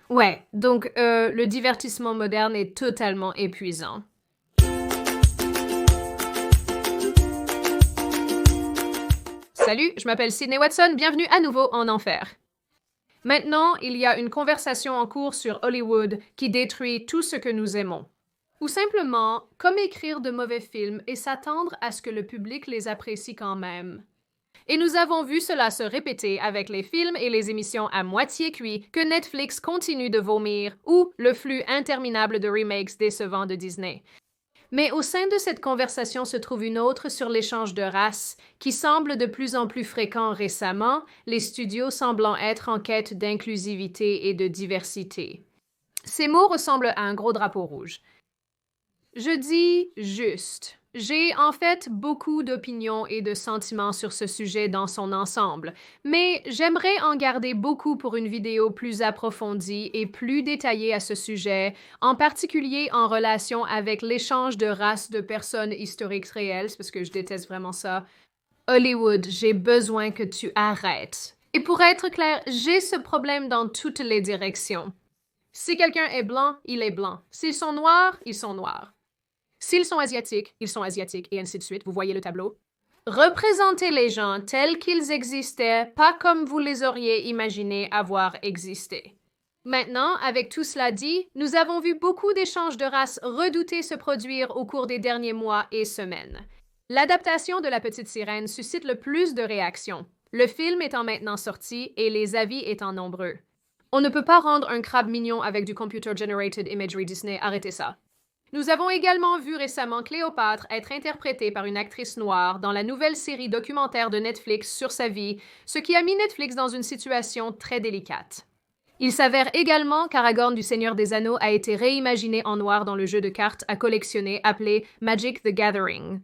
Ouais, donc le divertissement moderne est totalement épuisant. Salut, je m'appelle Sydney Watson, bienvenue à nouveau en enfer. Maintenant, il y a une conversation en cours sur Hollywood qui détruit tout ce que nous aimons. Ou simplement, comme écrire de mauvais films et s'attendre à ce que le public les apprécie quand même. Et nous avons vu cela se répéter avec les films et les émissions à moitié cuits que Netflix continue de vomir ou le flux interminable de remakes décevants de Disney. Mais au sein de cette conversation se trouve une autre sur l'échange de races, qui semble de plus en plus fréquent récemment, les studios semblant être en quête d'inclusivité et de diversité. Ces mots ressemblent à un gros drapeau rouge. Je dis juste. J'ai en fait beaucoup d'opinions et de sentiments sur ce sujet dans son ensemble, mais j'aimerais en garder beaucoup pour une vidéo plus approfondie et plus détaillée à ce sujet, en particulier en relation avec l'échange de races de personnes historiques réelles, parce que je déteste vraiment ça. Hollywood, j'ai besoin que tu arrêtes. Et pour être clair, j'ai ce problème dans toutes les directions. Si quelqu'un est blanc, il est blanc. S'ils sont noirs, ils sont noirs. S'ils sont asiatiques, ils sont asiatiques, et ainsi de suite. Vous voyez le tableau? Représentez les gens tels qu'ils existaient, pas comme vous les auriez imaginés avoir existé. Maintenant, avec tout cela dit, nous avons vu beaucoup d'échanges de races redoutés se produire au cours des derniers mois et semaines. L'adaptation de La Petite Sirène suscite le plus de réactions, le film étant maintenant sorti et les avis étant nombreux. On ne peut pas rendre un crabe mignon avec du computer-generated imagery Disney, arrêtez ça. Nous avons également vu récemment Cléopâtre être interprétée par une actrice noire dans la nouvelle série documentaire de Netflix sur sa vie, ce qui a mis Netflix dans une situation très délicate. Il s'avère également qu'Aragorn du Seigneur des Anneaux a été réimaginé en noir dans le jeu de cartes à collectionner appelé Magic the Gathering.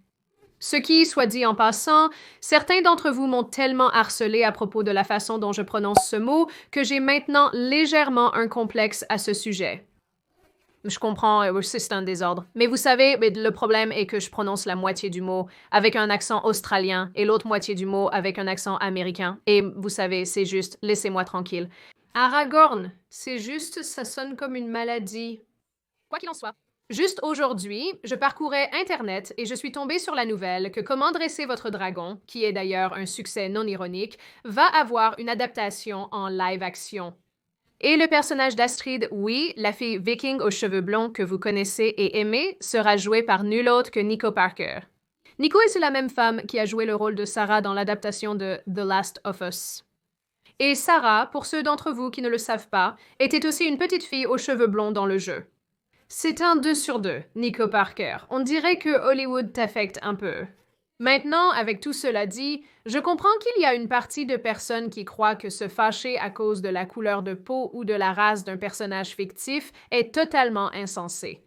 Ce qui, soit dit en passant, certains d'entre vous m'ont tellement harcelé à propos de la façon dont je prononce ce mot que j'ai maintenant légèrement un complexe à ce sujet. Je comprends, c'est un désordre. Mais vous savez, le problème est que je prononce la moitié du mot avec un accent australien et l'autre moitié du mot avec un accent américain. Et vous savez, c'est juste, laissez-moi tranquille. Aragorn, c'est juste, ça sonne comme une maladie. Quoi qu'il en soit. Juste aujourd'hui, je parcourais Internet et je suis tombée sur la nouvelle que Comment dresser votre dragon, qui est d'ailleurs un succès non ironique, va avoir une adaptation en live-action. Et le personnage d'Astrid, oui, la fille viking aux cheveux blonds que vous connaissez et aimez, sera joué par nul autre que Nico Parker. Nico est la même femme qui a joué le rôle de Sarah dans l'adaptation de The Last of Us. Et Sarah, pour ceux d'entre vous qui ne le savent pas, était aussi une petite fille aux cheveux blonds dans le jeu. C'est un 2 sur 2, Nico Parker. On dirait que Hollywood t'affecte un peu. Maintenant, avec tout cela dit, je comprends qu'il y a une partie de personnes qui croient que se fâcher à cause de la couleur de peau ou de la race d'un personnage fictif est totalement insensé.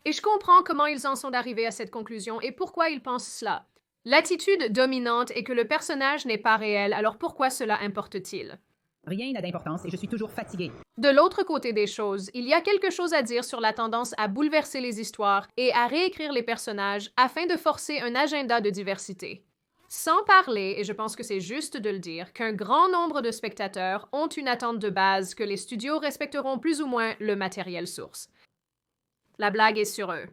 Et je comprends comment ils en sont arrivés à cette conclusion et pourquoi ils pensent cela. L'attitude dominante est que le personnage n'est pas réel, alors pourquoi cela importe-t-il? Rien n'a d'importance et je suis toujours fatiguée. De l'autre côté des choses, il y a quelque chose à dire sur la tendance à bouleverser les histoires et à réécrire les personnages afin de forcer un agenda de diversité. Sans parler, et je pense que c'est juste de le dire, qu'un grand nombre de spectateurs ont une attente de base que les studios respecteront plus ou moins le matériel source. La blague est sur eux.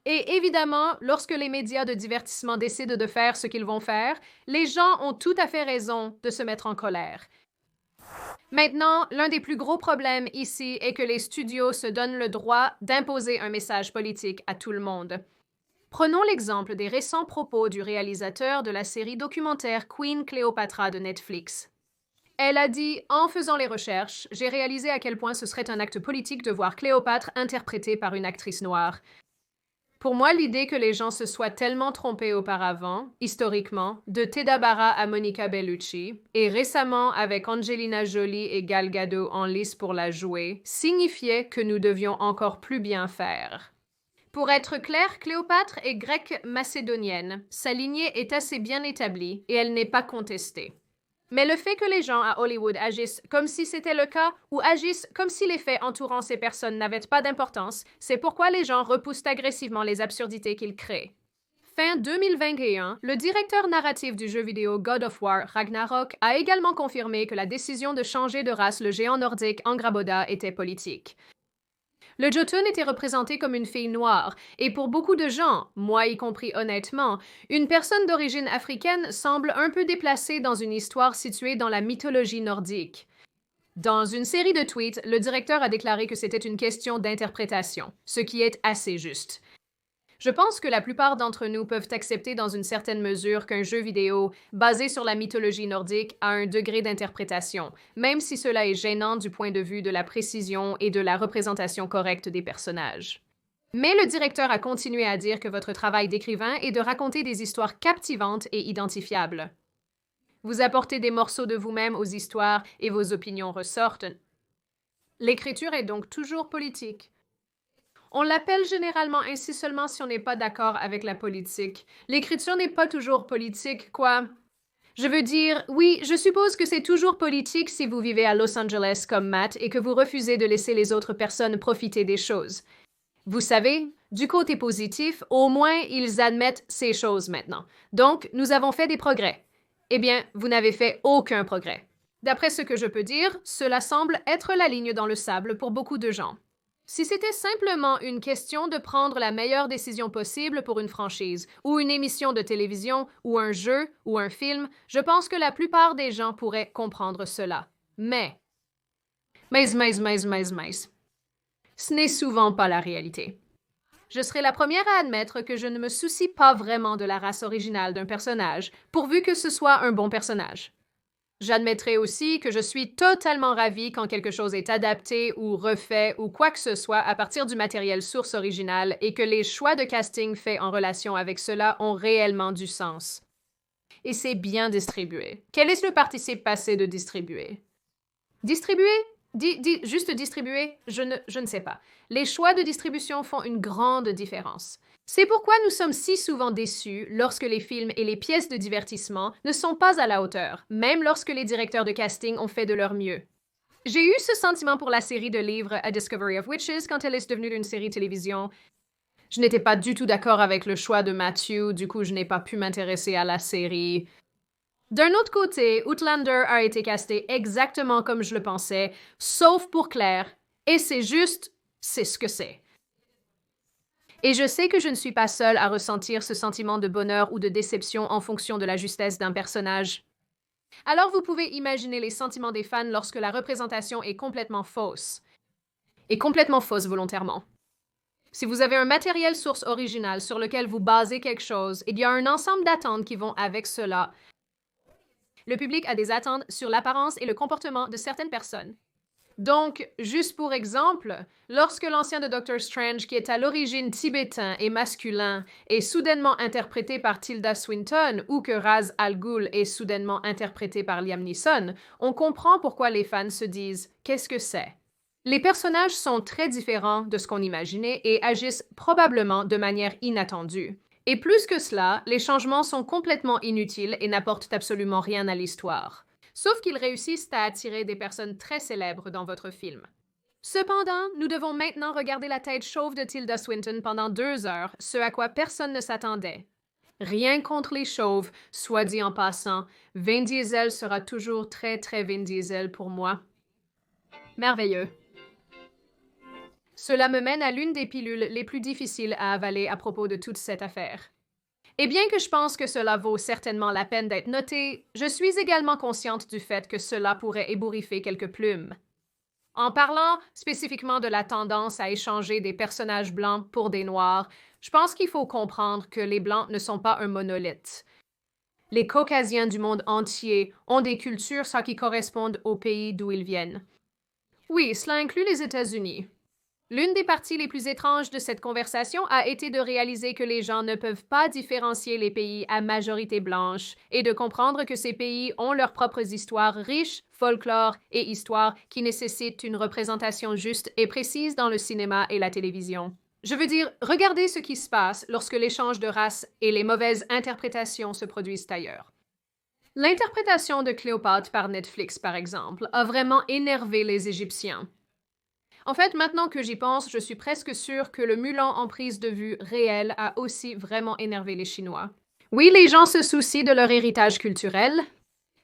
Et évidemment, lorsque les médias de divertissement décident de faire ce qu'ils vont faire, les gens ont tout à fait raison de se mettre en colère. Maintenant, l'un des plus gros problèmes ici est que les studios se donnent le droit d'imposer un message politique à tout le monde. Prenons l'exemple des récents propos du réalisateur de la série documentaire Queen Cléopatra de Netflix. Elle a dit « En faisant les recherches, j'ai réalisé à quel point ce serait un acte politique de voir Cléopâtre interprétée par une actrice noire. » Pour moi, l'idée que les gens se soient tellement trompés auparavant, historiquement, de Teda Bara à Monica Bellucci, et récemment avec Angelina Jolie et Gal Gadot en lice pour la jouer, signifiait que nous devions encore plus bien faire. Pour être clair, Cléopâtre est grecque macédonienne. Sa lignée est assez bien établie et elle n'est pas contestée. Mais le fait que les gens à Hollywood agissent comme si c'était le cas ou agissent comme si les faits entourant ces personnes n'avaient pas d'importance, c'est pourquoi les gens repoussent agressivement les absurdités qu'ils créent. Fin 2021, le directeur narratif du jeu vidéo God of War Ragnarok a également confirmé que la décision de changer de race le géant nordique Angraboda était politique. Le Jotun était représenté comme une fille noire, et pour beaucoup de gens, moi y compris honnêtement, une personne d'origine africaine semble un peu déplacée dans une histoire située dans la mythologie nordique. Dans une série de tweets, le directeur a déclaré que c'était une question d'interprétation, ce qui est assez juste. Je pense que la plupart d'entre nous peuvent accepter dans une certaine mesure qu'un jeu vidéo basé sur la mythologie nordique a un degré d'interprétation, même si cela est gênant du point de vue de la précision et de la représentation correcte des personnages. Mais le directeur a continué à dire que votre travail d'écrivain est de raconter des histoires captivantes et identifiables. Vous apportez des morceaux de vous-même aux histoires et vos opinions ressortent. L'écriture est donc toujours politique. On l'appelle généralement ainsi seulement si on n'est pas d'accord avec la politique. L'écriture n'est pas toujours politique, quoi. Je veux dire, oui, je suppose que c'est toujours politique si vous vivez à Los Angeles comme Matt et que vous refusez de laisser les autres personnes profiter des choses. Vous savez, du côté positif, au moins ils admettent ces choses maintenant. Donc, nous avons fait des progrès. Eh bien, vous n'avez fait aucun progrès. D'après ce que je peux dire, cela semble être la ligne dans le sable pour beaucoup de gens. Si c'était simplement une question de prendre la meilleure décision possible pour une franchise, ou une émission de télévision, ou un jeu, ou un film, je pense que la plupart des gens pourraient comprendre cela. Mais, ce n'est souvent pas la réalité. Je serai la première à admettre que je ne me soucie pas vraiment de la race originale d'un personnage, pourvu que ce soit un bon personnage. J'admettrai aussi que je suis totalement ravie quand quelque chose est adapté ou refait ou quoi que ce soit à partir du matériel source original et que les choix de casting faits en relation avec cela ont réellement du sens. Et c'est bien distribué. Quel est le participe passé de distribuer? Distribuer? Juste distribuer? Je ne sais pas. Les choix de distribution font une grande différence. C'est pourquoi nous sommes si souvent déçus lorsque les films et les pièces de divertissement ne sont pas à la hauteur, même lorsque les directeurs de casting ont fait de leur mieux. J'ai eu ce sentiment pour la série de livres A Discovery of Witches quand elle est devenue une série télévision. Je n'étais pas du tout d'accord avec le choix de Matthew, du coup je n'ai pas pu m'intéresser à la série. D'un autre côté, Outlander a été casté exactement comme je le pensais, sauf pour Claire, et c'est ce que c'est. Et je sais que je ne suis pas seule à ressentir ce sentiment de bonheur ou de déception en fonction de la justesse d'un personnage. Alors vous pouvez imaginer les sentiments des fans lorsque la représentation est complètement fausse. Et complètement fausse volontairement. Si vous avez un matériel source original sur lequel vous basez quelque chose, il y a un ensemble d'attentes qui vont avec cela. Le public a des attentes sur l'apparence et le comportement de certaines personnes. Donc, juste pour exemple, lorsque l'ancien de Doctor Strange, qui est à l'origine tibétain et masculin, est soudainement interprété par Tilda Swinton ou que Ra's al Ghul est soudainement interprété par Liam Neeson, on comprend pourquoi les fans se disent « Qu'est-ce que c'est ?» Les personnages sont très différents de ce qu'on imaginait et agissent probablement de manière inattendue. Et plus que cela, les changements sont complètement inutiles et n'apportent absolument rien à l'histoire. Sauf qu'ils réussissent à attirer des personnes très célèbres dans votre film. Cependant, nous devons maintenant regarder la tête chauve de Tilda Swinton pendant 2 heures, ce à quoi personne ne s'attendait. Rien contre les chauves, soit dit en passant, Vin Diesel sera toujours très très Vin Diesel pour moi. Merveilleux. Cela me mène à l'une des pilules les plus difficiles à avaler à propos de toute cette affaire. Et bien que je pense que cela vaut certainement la peine d'être noté, je suis également consciente du fait que cela pourrait ébouriffer quelques plumes. En parlant spécifiquement de la tendance à échanger des personnages blancs pour des noirs, je pense qu'il faut comprendre que les Blancs ne sont pas un monolithe. Les Caucasiens du monde entier ont des cultures sans qui correspondent au pays d'où ils viennent. Oui, cela inclut les États-Unis. L'une des parties les plus étranges de cette conversation a été de réaliser que les gens ne peuvent pas différencier les pays à majorité blanche et de comprendre que ces pays ont leurs propres histoires riches, folklore et histoires qui nécessitent une représentation juste et précise dans le cinéma et la télévision. Je veux dire, regardez ce qui se passe lorsque l'échange de races et les mauvaises interprétations se produisent ailleurs. L'interprétation de Cléopâtre par Netflix, par exemple, a vraiment énervé les Égyptiens. En fait, maintenant que j'y pense, je suis presque sûre que le Mulan en prise de vue réelle a aussi vraiment énervé les Chinois. Oui, les gens se soucient de leur héritage culturel.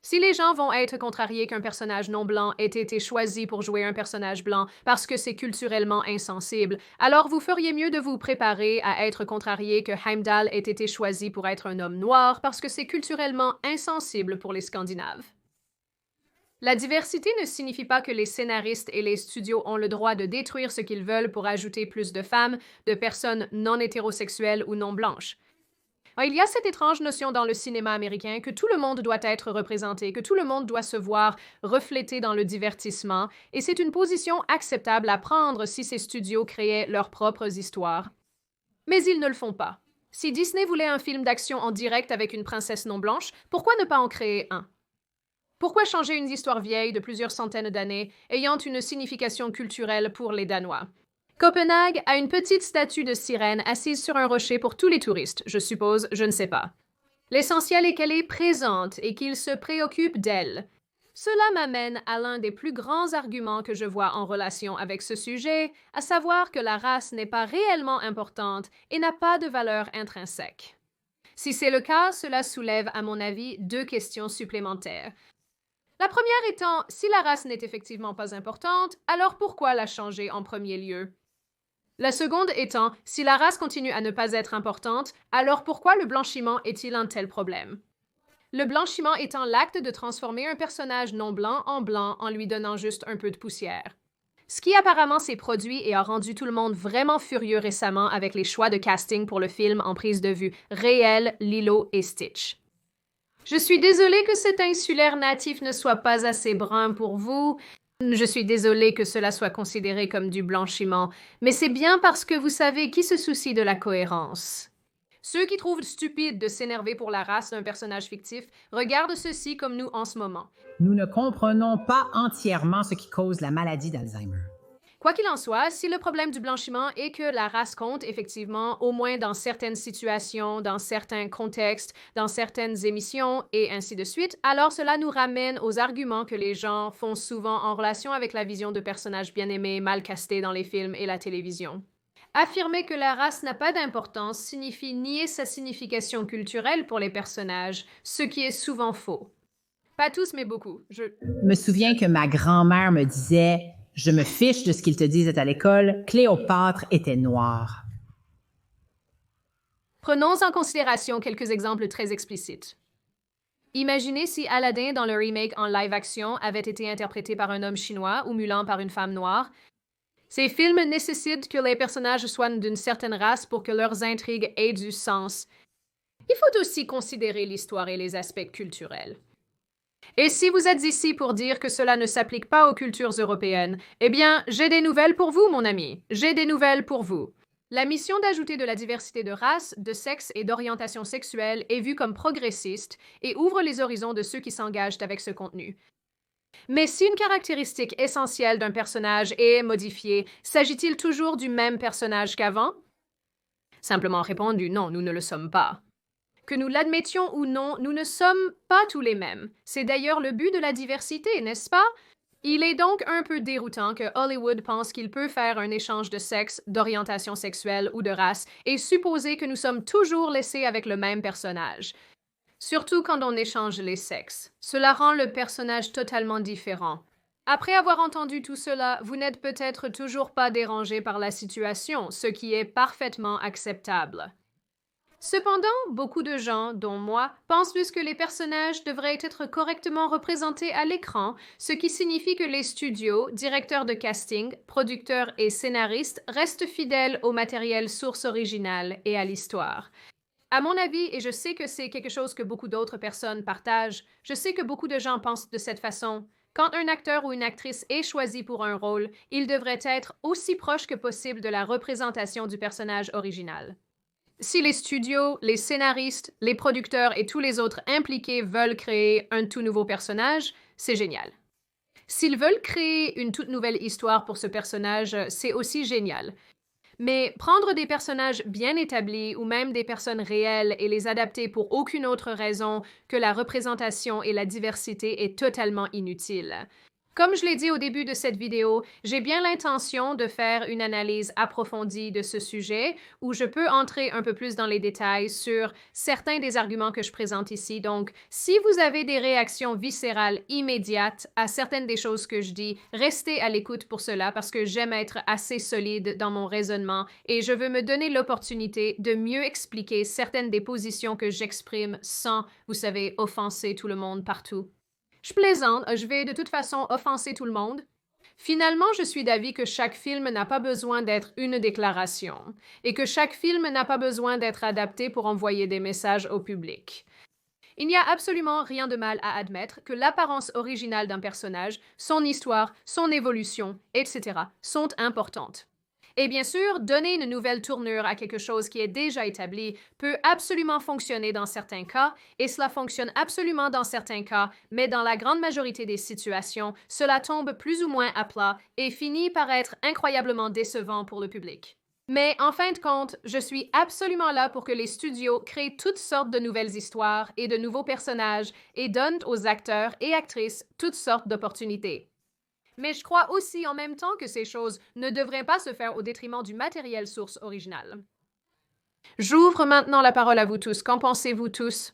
Si les gens vont être contrariés qu'un personnage non blanc ait été choisi pour jouer un personnage blanc parce que c'est culturellement insensible, alors vous feriez mieux de vous préparer à être contrarié que Heimdall ait été choisi pour être un homme noir parce que c'est culturellement insensible pour les Scandinaves. La diversité ne signifie pas que les scénaristes et les studios ont le droit de détruire ce qu'ils veulent pour ajouter plus de femmes, de personnes non hétérosexuelles ou non blanches. Il y a cette étrange notion dans le cinéma américain que tout le monde doit être représenté, que tout le monde doit se voir reflété dans le divertissement, et c'est une position acceptable à prendre si ces studios créaient leurs propres histoires. Mais ils ne le font pas. Si Disney voulait un film d'action en direct avec une princesse non blanche, pourquoi ne pas en créer un? Pourquoi changer une histoire vieille de plusieurs centaines d'années ayant une signification culturelle pour les Danois? Copenhague a une petite statue de sirène assise sur un rocher pour tous les touristes, je suppose, je ne sais pas. L'essentiel est qu'elle est présente et qu'ils se préoccupent d'elle. Cela m'amène à l'un des plus grands arguments que je vois en relation avec ce sujet, à savoir que la race n'est pas réellement importante et n'a pas de valeur intrinsèque. Si c'est le cas, cela soulève, à mon avis, deux questions supplémentaires. La première étant, si la race n'est effectivement pas importante, alors pourquoi la changer en premier lieu? La seconde étant, si la race continue à ne pas être importante, alors pourquoi le blanchiment est-il un tel problème? Le blanchiment étant l'acte de transformer un personnage non blanc en lui donnant juste un peu de poussière. Ce qui apparemment s'est produit et a rendu tout le monde vraiment furieux récemment avec les choix de casting pour le film en prise de vue réel Lilo et Stitch. Je suis désolée que cet insulaire natif ne soit pas assez brun pour vous. Je suis désolée que cela soit considéré comme du blanchiment, mais c'est bien parce que vous savez qui se soucie de la cohérence. Ceux qui trouvent stupide de s'énerver pour la race d'un personnage fictif regardent ceci comme nous en ce moment. Nous ne comprenons pas entièrement ce qui cause la maladie d'Alzheimer. Quoi qu'il en soit, si le problème du blanchiment est que la race compte effectivement, au moins dans certaines situations, dans certains contextes, dans certaines émissions et ainsi de suite, alors cela nous ramène aux arguments que les gens font souvent en relation avec la vision de personnages bien aimés, mal castés dans les films et la télévision. Affirmer que la race n'a pas d'importance signifie nier sa signification culturelle pour les personnages, ce qui est souvent faux. Pas tous, mais beaucoup. Je me souviens que ma grand-mère me disait « Je me fiche de ce qu'ils te disent à l'école, Cléopâtre était noire. » Prenons en considération quelques exemples très explicites. Imaginez si Aladdin dans le remake en live-action avait été interprété par un homme chinois ou Mulan par une femme noire. Ces films nécessitent que les personnages soient d'une certaine race pour que leurs intrigues aient du sens. Il faut aussi considérer l'histoire et les aspects culturels. Et si vous êtes ici pour dire que cela ne s'applique pas aux cultures européennes, eh bien, j'ai des nouvelles pour vous, mon ami. J'ai des nouvelles pour vous. La mission d'ajouter de la diversité de race, de sexe et d'orientation sexuelle est vue comme progressiste et ouvre les horizons de ceux qui s'engagent avec ce contenu. Mais si une caractéristique essentielle d'un personnage est modifiée, s'agit-il toujours du même personnage qu'avant? Simplement répondu, non, nous ne le sommes pas. Que nous l'admettions ou non, nous ne sommes pas tous les mêmes. C'est d'ailleurs le but de la diversité, n'est-ce pas? Il est donc un peu déroutant que Hollywood pense qu'il peut faire un échange de sexe, d'orientation sexuelle ou de race et supposer que nous sommes toujours laissés avec le même personnage. Surtout quand on échange les sexes. Cela rend le personnage totalement différent. Après avoir entendu tout cela, vous n'êtes peut-être toujours pas dérangé par la situation, ce qui est parfaitement acceptable. Cependant, beaucoup de gens, dont moi, pensent plus que les personnages devraient être correctement représentés à l'écran, ce qui signifie que les studios, directeurs de casting, producteurs et scénaristes restent fidèles au matériel source originale et à l'histoire. À mon avis, et je sais que c'est quelque chose que beaucoup d'autres personnes partagent, je sais que beaucoup de gens pensent de cette façon. Quand un acteur ou une actrice est choisi pour un rôle, il devrait être aussi proche que possible de la représentation du personnage original. Si les studios, les scénaristes, les producteurs et tous les autres impliqués veulent créer un tout nouveau personnage, c'est génial. S'ils veulent créer une toute nouvelle histoire pour ce personnage, c'est aussi génial. Mais prendre des personnages bien établis ou même des personnes réelles et les adapter pour aucune autre raison que la représentation et la diversité est totalement inutile. Comme je l'ai dit au début de cette vidéo, j'ai bien l'intention de faire une analyse approfondie de ce sujet où je peux entrer un peu plus dans les détails sur certains des arguments que je présente ici. Donc, si vous avez des réactions viscérales immédiates à certaines des choses que je dis, restez à l'écoute pour cela parce que j'aime être assez solide dans mon raisonnement et je veux me donner l'opportunité de mieux expliquer certaines des positions que j'exprime sans, vous savez, offenser tout le monde partout. Je plaisante, je vais de toute façon offenser tout le monde. Finalement, je suis d'avis que chaque film n'a pas besoin d'être une déclaration et que chaque film n'a pas besoin d'être adapté pour envoyer des messages au public. Il n'y a absolument rien de mal à admettre que l'apparence originale d'un personnage, son histoire, son évolution, etc. sont importantes. Et bien sûr, donner une nouvelle tournure à quelque chose qui est déjà établi peut absolument fonctionner dans certains cas, et cela fonctionne absolument dans certains cas, mais dans la grande majorité des situations, cela tombe plus ou moins à plat et finit par être incroyablement décevant pour le public. Mais en fin de compte, je suis absolument là pour que les studios créent toutes sortes de nouvelles histoires et de nouveaux personnages et donnent aux acteurs et actrices toutes sortes d'opportunités. Mais je crois aussi en même temps que ces choses ne devraient pas se faire au détriment du matériel source original. J'ouvre maintenant la parole à vous tous. Qu'en pensez-vous tous?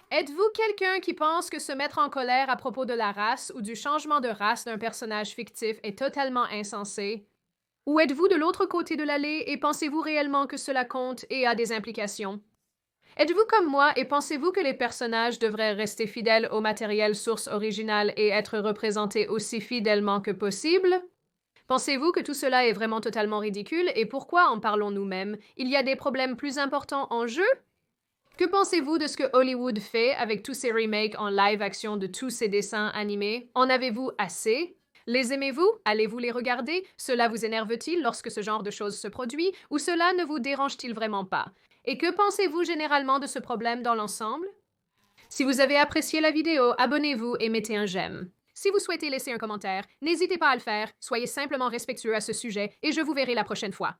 Êtes-vous quelqu'un qui pense que se mettre en colère à propos de la race ou du changement de race d'un personnage fictif est totalement insensé? Ou êtes-vous de l'autre côté de l'allée et pensez-vous réellement que cela compte et a des implications? Êtes-vous comme moi et pensez-vous que les personnages devraient rester fidèles au matériel source original et être représentés aussi fidèlement que possible? Pensez-vous que tout cela est vraiment totalement ridicule et pourquoi en parlons nous-mêmes? Il y a des problèmes plus importants en jeu? Que pensez-vous de ce que Hollywood fait avec tous ces remakes en live-action de tous ces dessins animés? En avez-vous assez? Les aimez-vous? Allez-vous les regarder? Cela vous énerve-t-il lorsque ce genre de choses se produit ou cela ne vous dérange-t-il vraiment pas? Et que pensez-vous généralement de ce problème dans l'ensemble? Si vous avez apprécié la vidéo, abonnez-vous et mettez un j'aime. Si vous souhaitez laisser un commentaire, n'hésitez pas à le faire, soyez simplement respectueux à ce sujet et je vous verrai la prochaine fois.